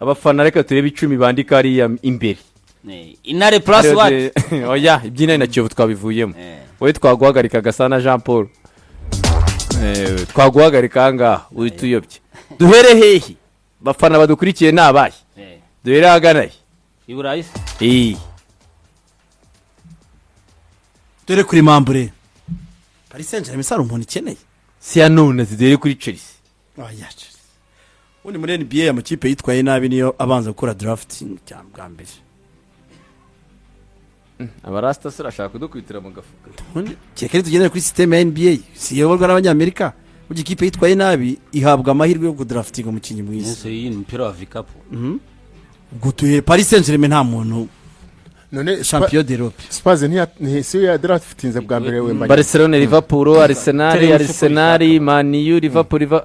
abafana reka turebe 10 bandika ari imbere inare plus what oya ibyina na Kiyovu twabivuyemo we twaguhagarika Gasana Jean Paul twaguhagarika anga wituyobye duhere hehe bafana badukurikiye nabaye duhere haganaye iburayi dore kuri Mambure Paris Saint-Germain saro umuntu ikeneye si yanone zidere kuri Chelsea oya undi muri NBA amakipe yitwaye nabi niyo abanza gukora drafting cyangwa mbere abarasta sirashaka kudukwitira mu gafuka cyekere tugendera kuri system ya NBA si yoborwa n'abanyamerika ugi kipe yitwaye nabi ihabwa amahirwe yo kudrafting umukinyi mwiza nse iyi mpira wa vikapu ubwo tuhe Paris Saint-Germain nta muntu none champion d'Europe Spurs ntihise ya draftinze bwa mbere we Barcelona Liverpool Arsenal Man U Liverpool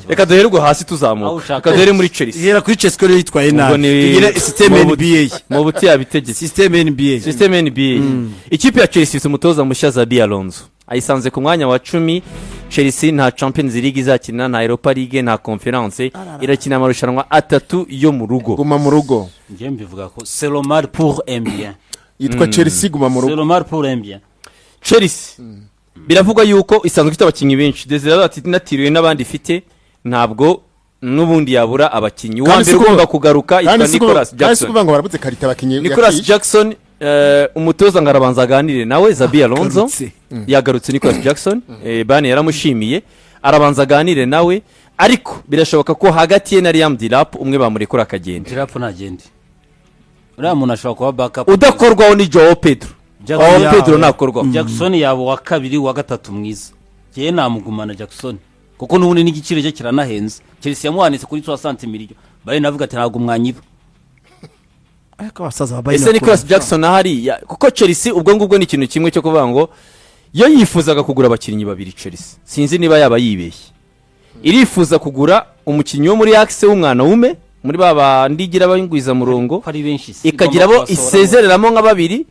reka duherwe hasi tuzamuka reka duhere muri Chelsea hera kuri Chelsea ko yitwaye nabi tugire system NBA mu buti yabitegetse system NBA ikipe ya Chelsea umutoza mushya Xabi Alonso ayisanze ku mwanya wa 10 Chelsea nta Champions League izakina nta Europa League nta Conference irakina amarushanwa 3 yo mu rugo guma mu rugo ngiye mbivuga ko c'est le mal pour un bien yitwa Chelsea guma mu rugo c'est le mal pour un bien Chelsea biravuga yuko isanzwe ifite abakinyi benshi Desire ati natiriwe n'abandi ifite ntabwo nubundi yabura abakinyi wambere ugomba kugaruka itwa Nicolas Jackson kuvuga ngo barabuze karita abakinyi Nicolas Jackson umutoza ngarabanza aganire nawe Xabi Alonso yagarutse Nicolas Jackson bane yaramushimiye arabanza aganire nawe ariko birashoboka ko hagati ye na Liam Delap umwe bamurekura akagenda Delap nagende uriya muntu ashobora kuba backup udakorwaho ni Joao Pedro nakorwaho Jackson yabo wa kabiri wa gatatu mwiza giye namugumana Jackson kuko nubundi n'igiciro cye kiranahenze Chelsea yamuhanitse kuri 60 miliyoni bari navuga ati ntago mwanyiba ariko basaza babaye ese Nicolas Jackson ahari kuko Chelsea ubwo ngubwo ni ikintu kimwe cyo kuvuga ngo yo yifuzaga kugura abakinnyi babiri Chelsea sinzi niba yaba yibeshye irifuza kugura umukinnyi wo muri Axe w'umwana wume muri baba ndigira abangwiza murongo ikagira bo isezereramo nka babiri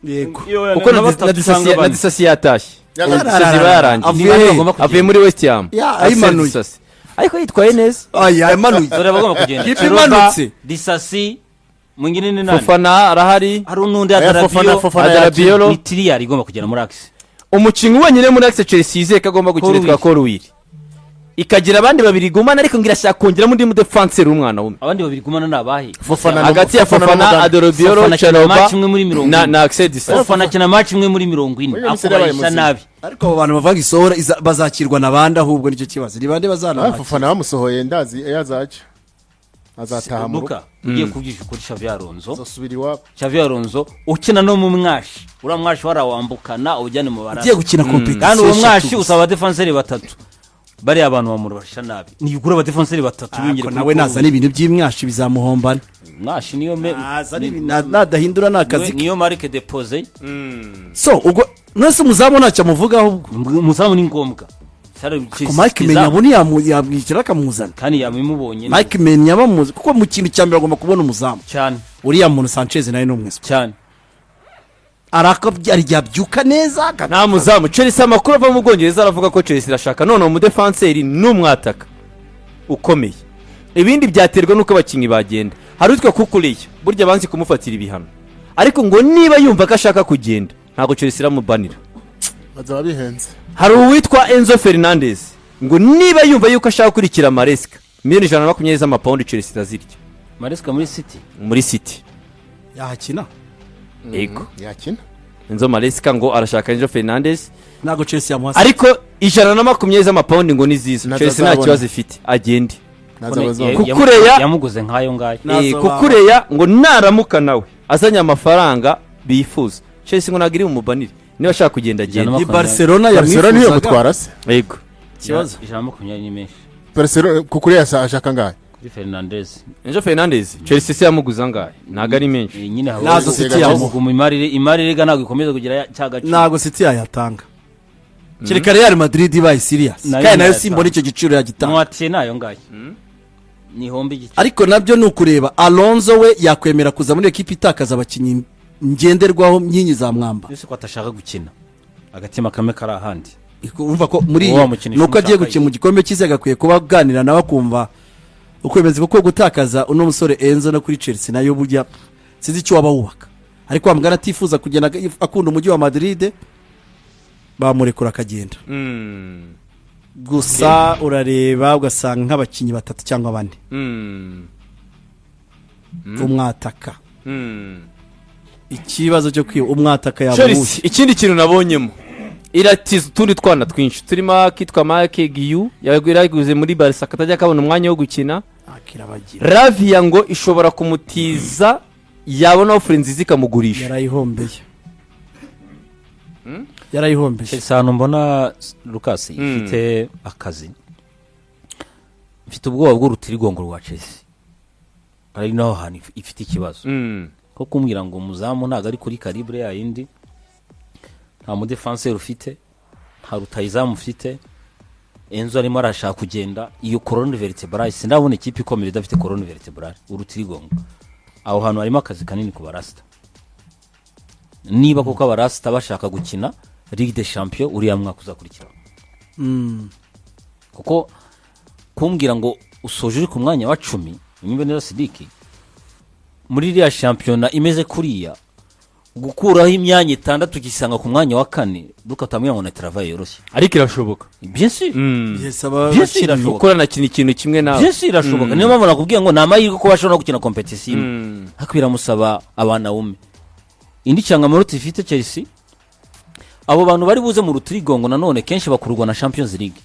kuko na disasi yatashye avuye muri West Ham ayimanuye ariko yitwaye neza ayimanuye dore bagomba kugenda imanutse disasi mwingine ni nani Fofana arahari hari unundi Adarabio Mitria igomba kugenda muri Axe umukinyi wenyine muri Axe Chelsea izeka agomba gukiritwa ko Ruwiri ikagira abandi babiri gumana ariko ngirashaka kongera mu ndi defenseur umwana umwe abandi babiri gumana nabahe hagati ya Fofana Adarabio Chaloba na Axe Disasi Fofana kina match imwe muri 40 akoresha nabi ariko abo bantu bavanga isohora bazakirwa nabandi ahubwo nicyo kibazo ni bande bazana Fofana bamusohoye ndazi yazaje azataha mu ruka ugiye kubyisha kuri Xavi Alonso zasubira iwabo Xavi Alonso ukina no mu mwashi ura mwashi warawambukana ujyane mu barasa ugiye gukina competition kandi uwo mwashi usaba defenseur batatu bari abantu bamurusha nabi ni ugura abadefenseur batatu bingire nawe nazana ibintu by'imwashi bizamuhombana mwashi niyo nadahindura nakazi niyo marque depose so ubwo nose muzamu ntacyo muvuga ahubwo muzamu ni ngombwa Mike Menya buni yamwikira akamuzana kandi yamimubonye Mike Menya bamuzi kuko mu kintu cyambere agomba kubona umuzamu cyane uriya muntu Sanchez nawe no mwese cyane arakabyari yabyuka neza nta muzamu Chelsea amakuru ava mu Bwongereza aravuga ko Chelsea irashaka none mu defenseur n'umwataka ukomeye ibindi byaterwa nuko abakinyi bagenda hari utwe kukureye burya banzi kumufatira ibihano ariko ngo niba yumva ko ashaka kugenda ntago Chelsea iramubanira bazaba bihenze hari uwitwa Enzo Fernandez ngo niba yumva yuko ashaka kurikira Maresca miliyoni 120 z'amapaundi Chelsea irazirya Maresca muri City yakina ego yakina Enzo Maresca ngo arashaka Enzo Fernandez nago Chelsea yamuhasa ariko 120 z'amapaundi ngo niziza Chelsea nta kibazo ifite agende kukureya yamuguze nkayo ngayo kukureya ngo naramuka nawe azanya amafaranga bifuza Chelsea ngo nagiri umubanire niba ashaka kugenda agenda ni Barcelona niyo gutwara se yego kibazo ijambo kunyari ni menshi Barcelona kukureya ashaka ngaye kuri Fernandez Enzo Fernandez Chelsea se yamuguza ngaye naga ari menshi nyine nazo City yamuguma imari rega nago ikomeza kugira cyagacu nago City yatanga kireka Real Madrid ibaye serious kandi nayo simbona icyo giciro yagitanga mwatiye nayo ngaye ni hombe gice ariko nabyo nukureba Alonso we yakwemera kuza muri equipe itakaza abakinyi ngenderwaho myinyi za mwamba yose ko atashaka gukina agatima kame karahandi urumva ko muri nuko agiye gukina mu gikombe cy'ise gakwiye kuba ganira nawe kumva ukwemeza kuko gutakaza uno musore Enzo no kuri Chelsea nayo burya sinzi icyo waba wubaka ariko wamugana atifuza kugenda akunda umujyi wa Madrid bamurekura akagenda gusa urareba ugasanga nk'abakinnyi batatu cyangwa bane umwataka ikibazo cyo kwiba umwataka yabuze ikindi kintu nabonyemo iratiza utundi twana twinshi turimo kitwa Marke Giyu yagwiraguze muri Barca katajya kabona umwanya wo gukina Ravia ngo ishobora kumutiza yabona offer nziza ikamugurisha yarayihombeye Chelsea mbona Lucas ifite akazi mfite ubwoba bw'urutirigongo rwa Chelsea ari naho hani ifite ikibazo ko kumbwira ngo muzamu ntago ari kuri calibre ya yindi nta mu defenseur ufite nta rutayizamu ufite Enzo arimo arashaka kugenda iyo colonne vertebrale sindabona ikipe ikomeye idafite colonne vertebrale urutirigongo aho hantu harimo akazi kanini ku barasta niba kuko abarasta bashaka gukina Ligue des Champions uriya mwaka uzakurikira kuko kumbwira ngo usoje uri ku mwanya wa 10 nyimbe neza Sidick muri iriya shampiyona imeze kuriya gukuraho imyanya 6 gisanga ku mwanya wa 4 dukatamira ngo na travail yoroshye ariko irashoboka bien sûr bien sûr gukora na kintu kimwe nawe bien sûr irashoboka niyo mpamvu nakubwiye ngo namahirwe ko bashobora gukina competition hakwira musaba abana wume indi cyanga muri ifite Chelsea abo bantu bari buze mu rutirigongo nanone kenshi bakururwa na Champions League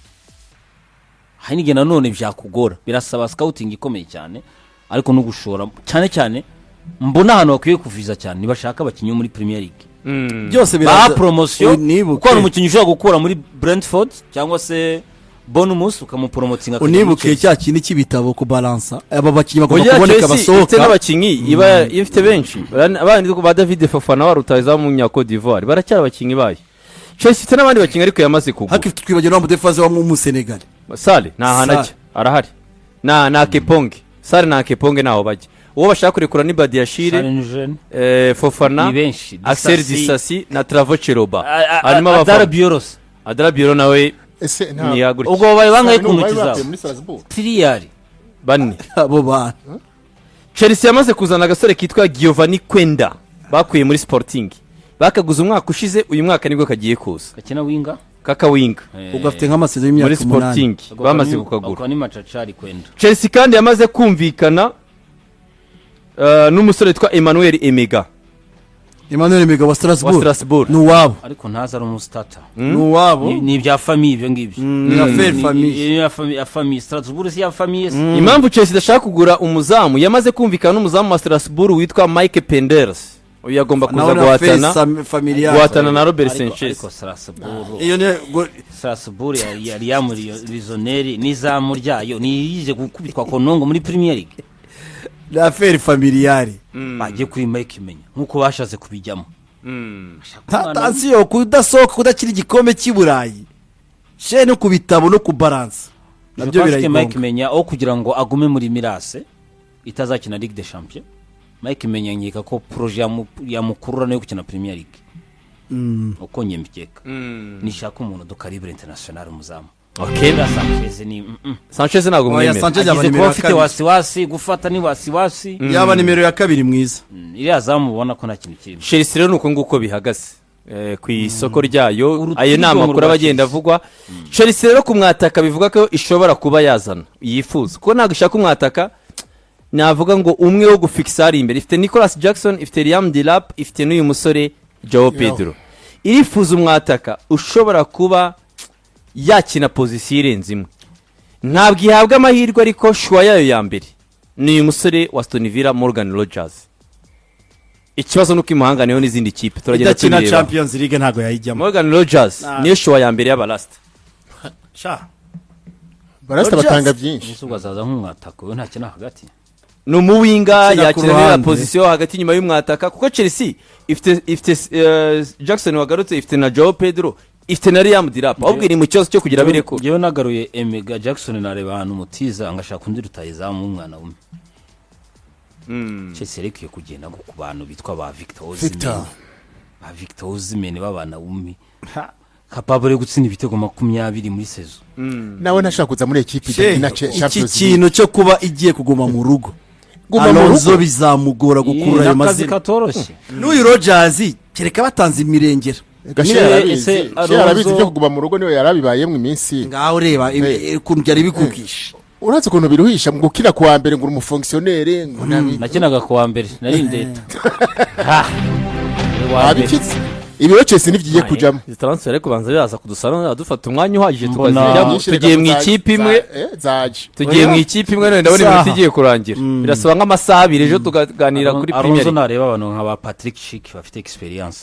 hanige nanone byakugora birasaba scouting ikomeye cyane ariko no gushora cyane mbona hano bakwiye kuviza cyane nibashaka abakinyi muri Premier League byose biraza promotion uko umukinyi ushobora gukura muri Brentford cyangwa se Bournemouth ukamupromotinga unibuke cya kintu cy'ibitabo ku balance aba bakinyi bagomba kuboneka basohoka n'abakinyi iba ifite benshi abandi ba David Fofana warutaza mu Nyako d'Ivoire baracyara abakinyi bayo Chelsea ifite n'abandi bakinyi ariko yamaze kugwa hakifite twibagira mu defense wa mu Senegal Sale na hanajya arahari na Keponge Sale na Keponge naho bajya uwo bashaka kurekura ni Badiashile Fofana Axel Disasi na Travo Cheroba harimo Adara Bioro nawe ese nta ubwo baye bangaye kumutiza Triyari bane abo ba Chelsea yamaze kuzana agasore kitwa Giovanni Kwenda bakuye muri Sporting bakaguza umwaka ushize uyu mwaka nibwo kagiye kuza kakina winga kaka winga ugafite nk'amasezerano y'imyaka muri Sporting bamaze kukagura akwa ni Machachari Kwenda Chelsea kandi yamaze kumvikana n'umusore witwa Emmanuel Emega wa Strasbourg nuwabo ariko ntaza ari umustarter nuwabo ni bya famille ibyo ngibyo ni affaire famille ya famille Strasbourg si ya famille impamvu Chelsea idashaka kugura umuzamu yamaze kumvikana n'umuzamu wa Strasbourg witwa Mike Penders uyu yagomba kuza guhatana na Robert Sanchez ariko Strasbourg yari yamuri Lizoneri n'izamu ryayo niyije gukubitwa konongo muri Premier League l'affaire familiale bagiye kuri Mike menya nkuko bashaze kubijyamo attention kudasohoka kudakira igikombe cy'Iburayi Shehe no kubitabo no ku balance nabyo birayigonga Mike menya aho kugira ngo agume muri Mirase itazakina Ligue des Champions Mike menya nkeka ko projet yamukurura no gukina Premier League uko nyembikeka nishaka umuntu do calibre international muzamu Okay, Sanchez ntago mwemera. Sanchez yaba afite wasiwasi gufata ni wasiwasi yaba nimero ya 2 mwiza. Iri azamu ubona ko nta kintu kirimo. Chelsea rero nuko nguko bihagaze ku isoko ryayo ayo nama kuri abagenda avugwa. Chelsea rero kumwataka bivuga ko ishobora kuba yazana yifuza ko ntago ishaka kumwataka navuga ngo umwe wo gufixa ari imbere ifite Nicolas Jackson ifite Liam Delap ifite n'uyu musore Joao Pedro. Irifuza umwataka ushobora kuba yakina position irenze imwe ntabwo ihabwa amahirwe ariko shwa yayo ya mbere ni uyu musore wa Aston Villa Morgan Rogers. Ikibazo nuko imuhanga niyo n'izindi kipe turagenda tureba Champions League ntago yayijyamo. Morgan Rogers niyo shwa ya mbere y'abalasta barasta batanga byinshi usuga zaza nk'umwataka we ntakina hagati no mu winga yakina position hagati nyuma y'umwataka kuko Chelsea ifite Jackson wagarutse ifite na Joao Pedro ifite na Liam Delap ahubwo iri mu cyose cyo kugira bireko yewe nagaruye Emega Jackson nareba ahantu mutiza ngashaka undi rutayizamu umwana umwe Chelsea reka yo kugenda ku bantu bitwa ba Victor Osimhen babana umwe capable yo gutsinda ibitego 20 muri sezo. nawe ntashaka kuza muri ekipi na iki Champions kintu cyo kuba igiye kuguma mu rugo Guma mu Alonso rugo. bizamugora gukura ayo Akazi mazina katoroshye. n'uyu Rogers kereka batanze imirengera Ese arabizi Alonso- byo kuguma mu rugo niwe yarabibayemo iminsi ngaho reba ukuntu byari bikubwisha uratse ukuntu biruhisha mu gukina kuwa mbere ngo uri umufonctionnaire ngo nabi nakinaga kuwa mbere nari ndeta. abikitse ibiro Chelsea nivyiye kujamo izi transfer ariko banza biraza kudusana dufata umwanya uhagije Mbona- tukazijyamo Nyinshi tugiye reka mu tuzaje- ikipe imwe zaje tugiye mu ikipe imwe none ndabona Isaha. iminota igiye kurangira birasaba nk'amasaha abiri ejo tukaganira kuri Premier Alonso League nareba abantu nka ba Patrick Schick bafite experience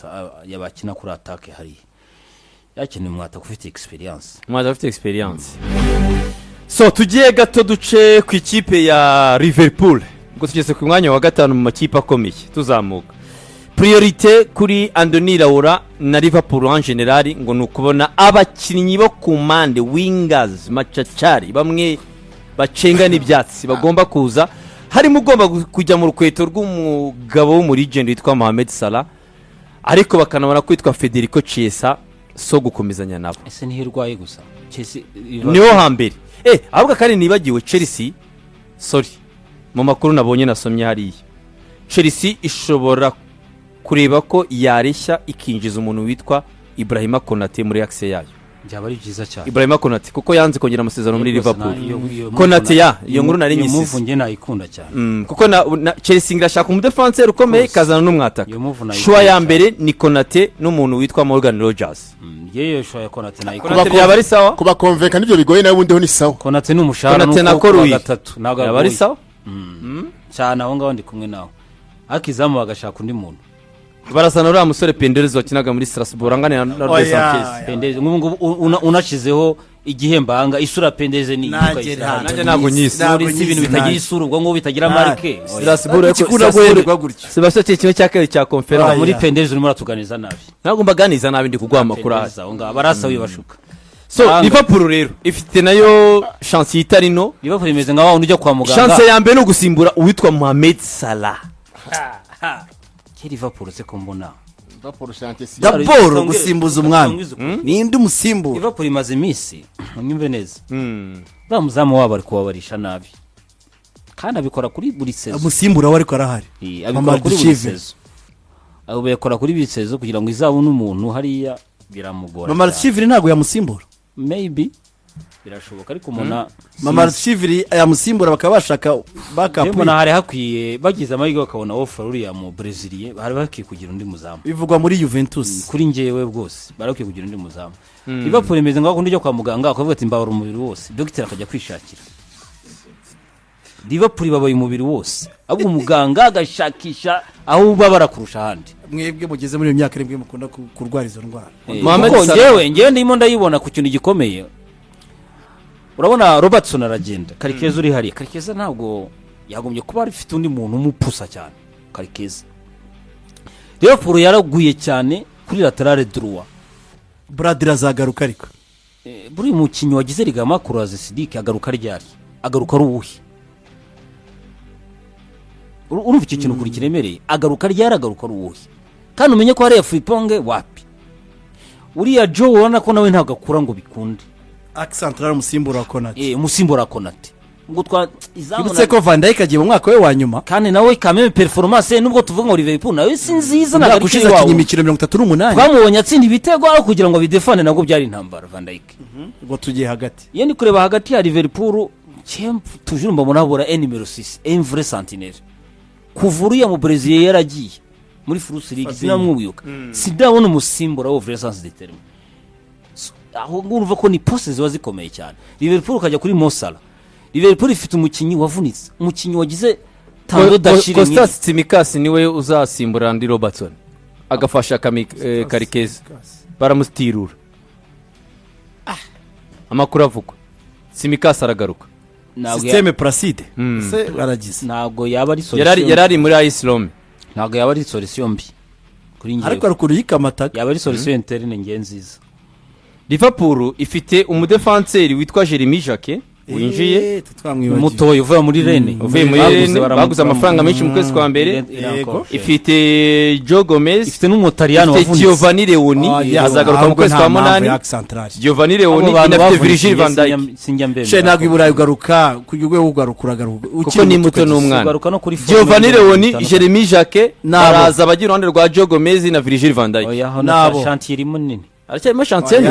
yabakina kuri attaque hariya. Yakeneye umwata ufite experience. mwaza afite experience so tugiye gato duce ku ikipe ya Liverpool ngo tugeze ku mwanya wa gatanu mu makipe akomeye tuzamuka priorite kuri Andoni Laura na Liverpool en general ngo nukubona abakinnyi bo ku mande wingers machachari bamwe bacenga n'ibyatsi bagomba kuza harimo ugomba kujya mu rukweto rw'umugabo wo muri legend witwa Mohamed Salah ariko bakanabona kwitwa Federico Chiesa so gukomezanya nabo Ese ntihirwaye gusa. Chelsea niho hambere ahubwo kandi nibagiwe Chelsea sorry mu makuru nabonye nasomye hariya Chelsea ishobora kureba ko yareshya ikinjiza umuntu witwa Ibrahima Konate muri axe yayo byaba ari byiza cyane. Ibrahima Konate kuko yanze kongera amasezerano muri Rwose Liverpool iyo Konate move iyo nkuru nari iyo move nyisize nge nayikunda cyane. kuko Chelsea ngashaka umudefenseur ukomeye Rwose. kazana n'umwataka Iyo move nayikunda shwa ya cyane. mbere ni Konate n'umuntu witwa Morgan Rogers Yeyo shoya Konate nayikunda. Konate yaba ari sawa kuba convaincre nivyo bigoye nawe ubundi ho ni sawa Konate n'umushahara Konate na nuko Korui. gatatu ntabwo yaba ari sawa cyane aho ngaho ndi kumwe nawe. Akizamu bagashaka undi muntu. barasana uriya musore Penderez wakinaga muri Strasbourg angana na Luis Sanchez Pendeze ngubu unashizeho igihembanga isura Pendeze ni nanjye nanjye ntabwo nyisi. muri si ibintu bitagira isura ubwo ngo bitagira marke. Strasbourg ikikunda guhererwa gutyo Sebastian kimwe cya kabiri cya conference Muri Pendeze urimo uratuganiza nabi. ntabwo mbaganiza nabi ndi kuguha amakuru ahari Pendeze aho ngaho barasa wibashuka. so Liverpool rero ifite nayo chance itari no Liverpool imeze nka wa undi ujya kwa muganga. chance ya mbere no gusimbura uwitwa Mohamed Salah Liverpool se ko mbona. Liverpool Champions daboro gusimbuza umwami ninde umusimbura Liverpool imaze iminsi nyumve neza. Ba muzamu wabo ari kubabarisha nabi. Kandi abikora kuri buri sezo. umusimbura we ariko arahari Abikora kuri buri sezo. Abo bakora kuri buri sezo kugira ngo izabone umuntu hariya biramugora. Mama Chivri ntago yamusimbura Maybe birashoboka ariko umuntu Mama Chivri yamusimbura bakaba bashaka backup mbona hari hakwiye bagize amahirwe bakabona offer uriya mu Brazilian bari bakwiye kugira undi muzamu. bivugwa muri Juventus Kuri ngewe bwose bari bakwiye kugira undi muzamu. Liverpool imeze ngaho kundi cyo kwa muganga akavuga ati mbabara umubiri wose doctor akajya kwishakira. Liverpool babaye umubiri wose ahubwo umuganga agashakisha aho babara kurusha ahandi. mwebwe mugeze muri iyo myaka rimwe mukunda kurwara izo ndwara Mohamed Kuko Salah. ngewe ndimo ndayibona ku kintu gikomeye. Urabona Robertson aragenda Karikeza uri hariya Karikeza ntabwo yagombye kuba afite undi muntu umupusa cyane Karikeza. Liverpool yaraguye cyane kuri lateral droit. Bradley azagaruka ariko Buri mukinyi wagize ligama croisée Sidick agaruka ryari agaruka ruwuhi. Urumva iki kintu kuri kiremereye agaruka ryari agaruka ruwuhi. Kandi umenye ko hariya Friponge wapi. Uriya Joe ubona ko nawe ntabwo akura ngo bikunde. accent raro umusimbura wa Konate Umusimbura Konate. Ngo twa ibutse ko Van Dijk agiye mu mwaka we wa nyuma kandi nawe kameme performance nubwo tuvuga ngo Liverpool nawe si nziza na gushize akinye imikino 38 twamubonye atsinda ibitego aho kugira ngo bidefane nabwo byari intambara Van Dijk. ngo tugiye hagati Yeni kureba hagati ya Liverpool toujours mbona habura numero 6 un vrai sentinelle. Kuvuriya mu Brazil yaragiye muri First League sinamwubuyoka. Sidabona umusimbura wo vrai sens déterminé. Aho ngumva ko ni poste ziba zikomeye cyane. Liverpool kajya kuri Mo Salah. Liverpool ifite umukinyi wavunitse, umukinyi wagize tando dashire. Costas Tsimikas niwe uzasimbura Andy Robertson agafasha Karikeza baramustirura amakuru avugwa Tsimikas aragaruka systeme Placide se baragize ntabwo yaba ari solution. yarari muri AS Roma Ntabwo yaba ari solution mbi kuri ngewe. ariko arukuru yikamataka Yaba ari solution interne ngenziza. Liverpool ifite umudefenseur witwa Jeremy Jacquet winjiye mutoye uvuye muri Rene baguze amafaranga menshi mu kwezi kwa mbere ifite Joe Gomez ifite n'umutaliyano wavunitse Giovanni Leoni azagaruka mu kwezi kwa munani Giovanni Leoni inafite Virgil van Dijk she ntabwo iburayi ugaruka kujya ugaruka kuko ni muto n'umwana Giovanni Leoni Jeremy Jacquet araza abagira uruhande rwa Joe Gomez na Virgil van Dijk nabo chantier munini aracyarimo chantier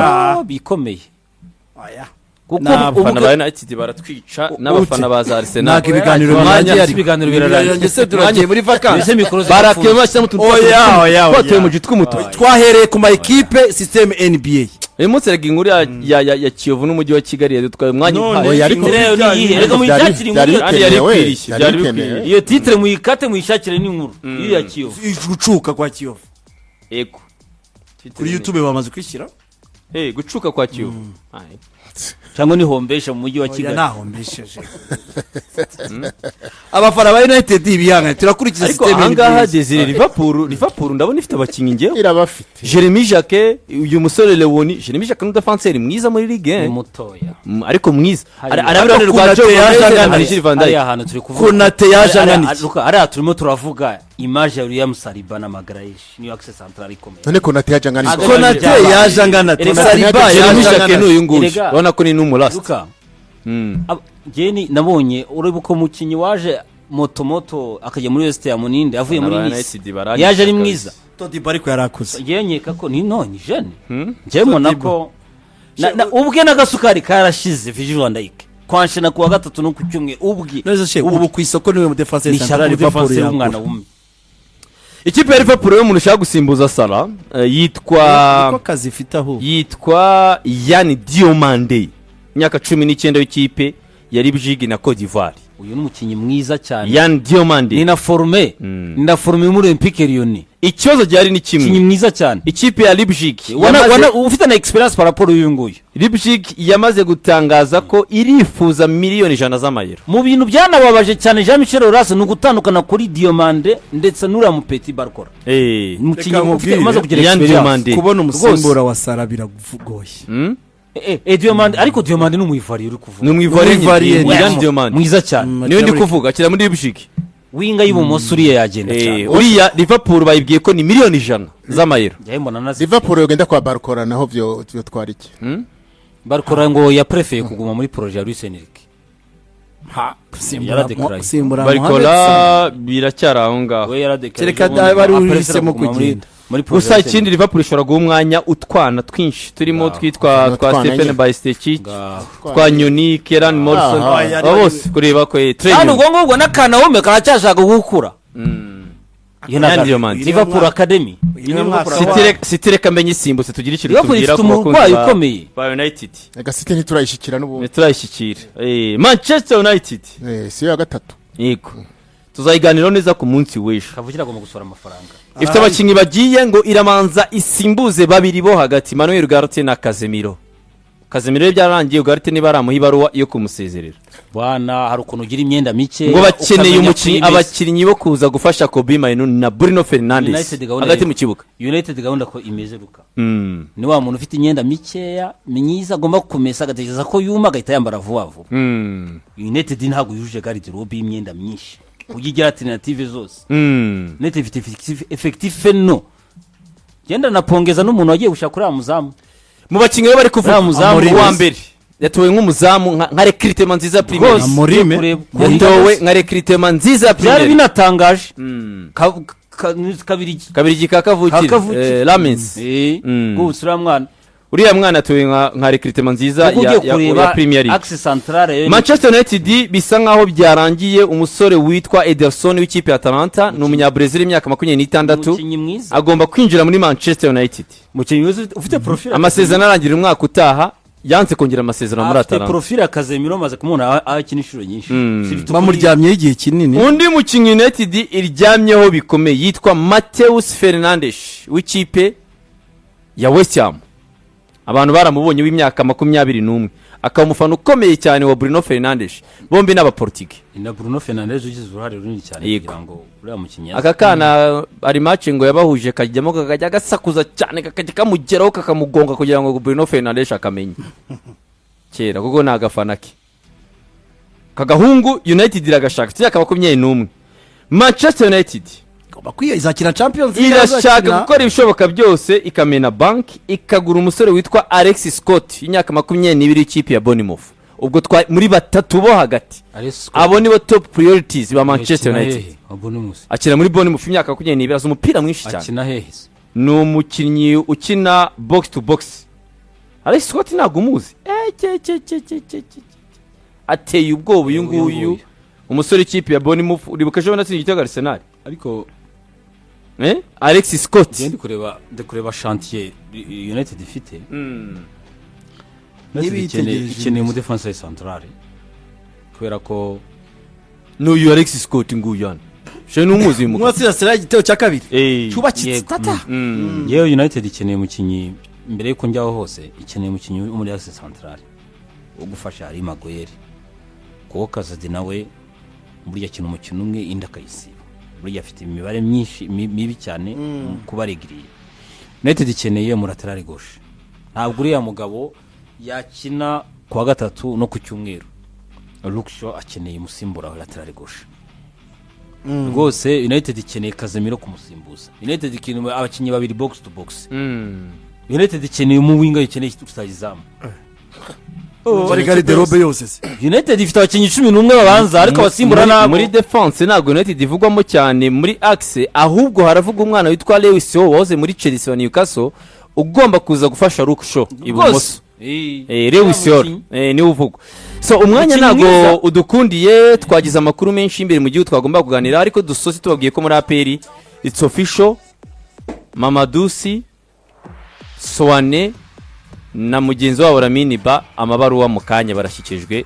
bikomeye kuko abafana ba United baratwica n'abafana ba Arsenal ntabwo ibiganiro birarangiye se turagiye muri vacances barakema bashyira mu tuntu twatoye mu gitwe umuto twahereye ku ma equipe system NBA uyu munsi rega inkuru ya Kiyovu n'umujyi wa Kigali yadutwaye umwanya reka muyishakire inkuru iyo titre muyikate muyishakire n'inkuru iyo ya Kiyovu gucuka kwa Kiyovu ego kuri YouTube bamaze kwishyira gucuka kwa Kiyovu cyangwa ni hombesha mu mujyi wa Kigali nahombesheje abafana ba United bihanga turakurikiza system ariko ahangaha Desire Liverpool ndabona ifite abakinyi ngewe irabafite Jeremy Jacquet uyu musore Leoni Jeremy Jacquet n'udefenseur mwiza muri ligue mutoya ariko mwiza arabirane rwa Joe Gomez van Dijk ahantu turi kuvuga Konate yajanganiki ari turimo turavuga image ya William Saliba na Magalhaes New Access Central ikomeye none Konate yajanganiki Konate yajanganiki Saliba yajanganiki n'uyu nguyu ubona ko ni n'umurasi geni nabonye urebe uko mukinyi waje moto akajya muri West Ham ninde avuye muri Nice yaje ari mwiza Todi Bariko yarakuze yenyeka ko ni none jeune njemo nako ubwe nagasukari karashize Virgil van Dijk kwanshena kuwa gatatu no kucyumwe ubwe neza she ubu ku isoko niwe mu defense central Liverpool y'umwana wumwe ikipe ya Liverpool yo umuntu ushaka gusimbuza Salah yitwa Yan Diomande imyaka 19 w'ikipe ya Liverpool na Cote d'Ivoire uyu n'umukinyi mwiza cyane Yan Diomande ni na forme muri Olympique Lyon ikibazo cyari ni kimwe kinyi mwiza cyane ikipe ya Liverpool wana ufite na experience par rapport uyu nguyu Liverpool yamaze gutangaza ko irifuza miliyoni 100 z'amayero mu bintu byanababaje cyane Jean Michel Aulas no gutandukana kuri Diomande ndetse n'ura mu Petit Barcola umukinyi ufite maze kugira experience kubona umusimbura wa Salah biragugoye Diomande ariko Diomande n'umuyivariye uri kuvuga n'umuyivariye Yan Diomande mwiza cyane niyo ndi kuvuga kira muri Liverpool winga y'ubumoso uriye yagenda cyane uriya Liverpool bayibwiye ko ni miliyoni 100 z'amayero Liverpool yogenda kwa Barcola naho byo twari iki Barcola ngo ya prefeye kuguma muri projet ya Luis Enrique simbura Barcola biracyara aho ngaho we yaradekara kereka bari uhisemo kugenda gusa ikindi Liverpool ishobora guha umwanya utwana twinshi turimo twitwa twa Stephen Bajcetic twa Nyoni Kieran Morrison bose kureba ko hano ubwo n'akana wome karacyashaka gukura Liverpool Academy City kamenye isimbutse tugira ikintu tubwira ko umurwayi ukomeye ba United ega City ntiturayishikira n'ubu turayishikira Manchester United si ya gatatu yego tuzayiganiraho neza ku munsi w'ejo kavukira agomba gusora amafaranga ifite abakinyi bagiye ngo iramanza isimbuze babiri bo hagati Manuel Ugarte na Casemiro byarangiye Ugarte niba aramuha ibaruwa yo kumusezerera bwana hari ukuntu ugira imyenda mike ngo bakeneye umukinyi abakinyi bo kuza gufasha Kobe Mainoo na Bruno Fernandes hagati mu kibuga United gahunda ko imeze ruka ni wa muntu ufite imyenda mikeya myiza agomba kumesa agatekereza ko yuma agahita yambara vuba vuba United ntabwo yujuje garde-robe y'imyenda myinshi kugira alternative zose United ifite effective no genda napongeza n'umuntu wagiye gushaka kuri amuzamu mu bakinyi bari kuvuga muzamu wa mbere yatowe nk'umuzamu nka recruitment nziza Premier Muri yatowe nka recruitment nziza Premier byari binatangaje kabiri kakavukira Lamens gusura mwana uriya mwana atowe nka recruitment nziza ya Premier League Manchester United bisa nkaho byarangiye umusore witwa Ederson w'ikipe ya Atalanta ni umunyabrazil imyaka 26 agomba kwinjira muri Manchester United mukinyi ufite profile amasezerano arangira umwaka utaha yanze kongera amasezerano muri Atalanta afite profile ya Casemiro maze kumubona akina inshuro nyinshi bamuryamye igihe kinini undi mukinyi United iryamyeho bikomeye yitwa Matheus Fernandez w'ikipe ya West Ham abantu baramubonye w'imyaka 21 akaba umufana ukomeye cyane wa Bruno Fernandes bombi n'abaportugais na Bruno Fernandes ugize uruhare runini cyane kugira ngo uriya mukinyi aka kana ari match ngo yabahuje kajyamo kakajya gasakuza cyane kakajya kamugeraho kakamugonga kugira ngo Bruno Fernandes akamenye kera kuko nagafana ke kagahungu United iragashaka imyaka 21 Manchester United bakwiye izakina Champions League irashaka gukora ibishoboka byose ikamena bank ikagura umusore witwa Alex Scott y'imyaka 22 ikipe ya Bournemouth ubwo muri batatu bo hagati abo nibo top priorities ba Manchester United akina muri Bournemouth imyaka 22 azi umupira mwinshi cyane akina hehe ni umukinnyi ukina box to box Alex Scott ntabwo umuzi ateye ubwoba uyu nguyu umusore ikipe ya Bournemouth uribuka ejo natsinze igitego Arsenal ariko Alex Scott ndi kureba chantier United ifite ikeneye mu defense centrale kubera ko n'uyu Alex Scott nguyu hano she n'umuzi mu mwatsi Arsenal igitego cya kabiri cyubakitse tata yewe United ikeneye umukinyi mbere yuko njyaho hose ikeneye umukinyi muri axe centrale ugufasha ari Maguire ko Kazadi nawe burya kintu umukino umwe inda kayisiba burya afite imibare myinshi mibi cyane kubaregiriye United ikeneye mu lateral gauche ntabwo uriya mugabo yakina kwa gatatu no ku cyumweru Luc Shaw akeneye umusimbura wa lateral gauche rwose United ikeneye Casemiro kumusimbuza United ikeneye abakinyi babiri box to box United ikeneye mu winga ikeneye tutagizamu Barigari de robe yose United ifite abakinyi 11 babanza ariko abasimbura nabo muri defense ntabwo United ivugwamo cyane muri axe ahubwo haravuga umwana witwa Lewis Shaw wahoze muri Chelsea wa Newcastle ugomba kuza gufasha Luc Shaw ibumoso Lewis Shaw ni uvugwa so umwanya ntago udukundiye twagize amakuru menshi imbere mu gihe twagomba kuganira ariko dusoze tubabwiye ko muri APR it's official Mamadusi Soane na mugenzi wabo Lamine Ba amabaruwa mu kanya barashikijwe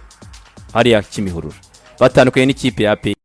hariya Kimihurura batandukanye n'ikipe ya APR